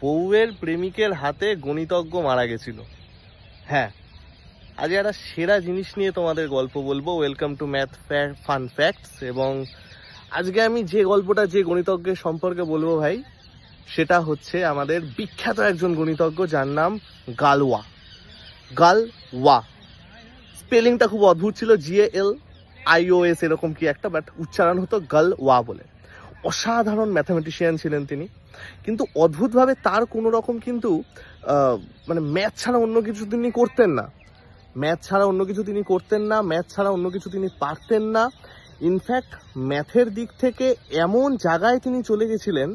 বউয়ের প্রেমিকের হাতে গণিতজ্ঞ মারা গেছিল। হ্যাঁ, আজ একটা সেরা জিনিস নিয়ে তোমাদের গল্প বলবো। Welcome to math fun facts. এবং আজকে আমি যে গল্পটা যে গণিতজ্ঞের সম্পর্কে বলবো ভাই, সেটা হচ্ছে আমাদের বিখ্যাত একজন গণিতজ্ঞ যার নাম গালওয়া। স্পেলিংটা খুব অদ্ভুত ছিল, GALIOS এরকম কি একটা, বাট উচ্চারণ হতো গালওয়া বলে। অসাধারণ ম্যাথামেটিশিয়ান ছিলেন তিনি, কিন্তু অদ্ভুতভাবে তার কোনো রকম কিন্তু মানে ম্যাথ ছাড়া অন্য কিছু তিনি করতেন না। ম্যাথ ছাড়া অন্য কিছু তিনি পারতেন না। ইনফ্যাক্ট ম্যাথের দিক থেকে এমন জায়গায় তিনি চলে গেছিলেন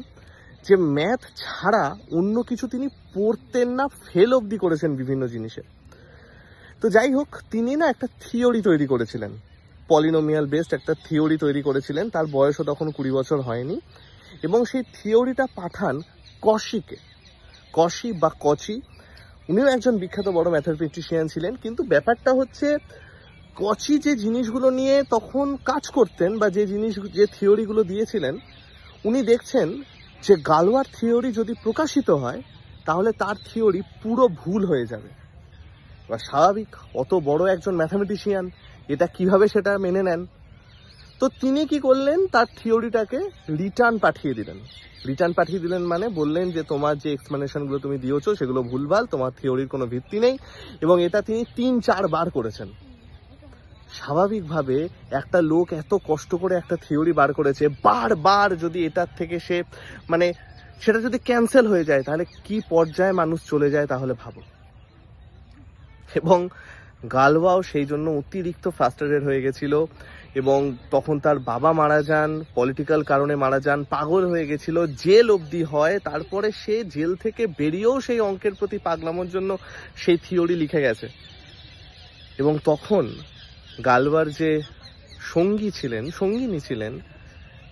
যে ম্যাথ ছাড়া অন্য কিছু তিনি পড়তেন না, ফেল অবধি করেছেন বিভিন্ন জিনিসে। তো যাই হোক, তিনি না একটা থিওরি তৈরি করেছিলেন, পলিনোমিয়াল বেসড একটা থিওরি তৈরি করেছিলেন। তার বয়সও তখন 20 বছর হয়নি, এবং সেই থিওরিটা পাঠান কশি বা কচি। উনিও একজন বিখ্যাত বড় ম্যাথামেটিশিয়ান ছিলেন। কিন্তু ব্যাপারটা হচ্ছে, কচি যে জিনিসগুলো নিয়ে তখন কাজ করতেন বা যে থিওরিগুলো দিয়েছিলেন, উনি দেখছেন যে গালওয়ার থিওরি যদি প্রকাশিত হয় তাহলে তার থিওরি পুরো ভুল হয়ে যাবে। এবার স্বাভাবিক, অত বড় একজন ম্যাথামেটিশিয়ান এটা কিভাবে সেটা মেনে নেন। তো তিনি কি করলেন, তার থিওরিটাকে রিটার্ন পাঠিয়ে দিলেন। মানে বললেন যে তোমার যে এক্সপ্লেনেশনগুলো তুমি দিয়েছো সেগুলো ভুলভাল, তোমার থিওরির কোনো ভিত্তি নেই। এবং এটা তিনি 3-4 বার করেছেন। স্বাভাবিকভাবে একটা লোক এত কষ্ট করে একটা থিওরি বার করেছে, বারবার যদি এটার থেকে সে মানে সেটা যদি ক্যান্সেল হয়ে যায় তাহলে কি পর্যায়ে মানুষ চলে যায় তাহলে ভাবো। এবং গালওয়াও সেই জন্য অতিরিক্ত ফ্রাস্ট্রেটেড হয়ে গেছিল, এবং তখন তার বাবা মারা যান, পলিটিক্যাল কারণে মারা যান, পাগল হয়ে গেছিল, জেল অবধি হয়। তারপরে সে জেল থেকে বেরিয়েও সেই অঙ্কের প্রতি পাগলামোর জন্য সেই থিওরি লিখে গেছে। এবং তখন গালওয়ার যে সঙ্গিনী ছিলেন,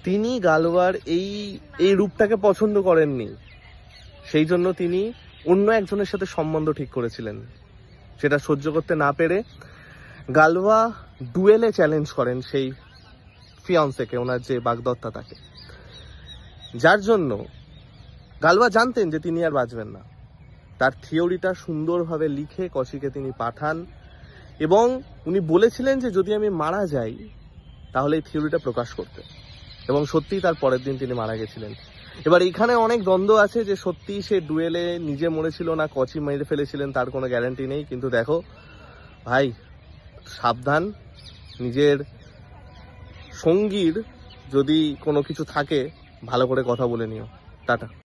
তিনি গালওয়ার এই রূপটাকে পছন্দ করেননি। সেই জন্য তিনি অন্য একজনের সাথে সম্বন্ধ ঠিক করেছিলেন। সেটা সহ্য করতে না পেরে গালওয়া ডুয়েলে চ্যালেঞ্জ করেন সেই ফিয়ান্সেকে, ওনার যে বাগদত্তা তাকে। যার জন্য গালওয়া জানতেন যে তিনি আর বাঁচবেন না। তার থিওরিটা সুন্দরভাবে লিখে কশিকে তিনি পাঠান, এবং উনি বলেছিলেন যে যদি আমি মারা যাই তাহলে এই থিওরিটা প্রকাশ করতে। এবং সত্যিই তার পরের দিন তিনি মারা গেছিলেন। এবার এখানে অনেক দ্বন্দ্ব আছে যে সত্যি সে ডুয়েলে নিজে মরেছিল না কচি মেরে ফেলেছিলেন, তার কোনো গ্যারান্টি নেই। কিন্তু দেখো ভাই, সাবধান, নিজের সঙ্গীর যদি কোনো কিছু থাকে ভালো করে কথা বলে নিও। টাটা।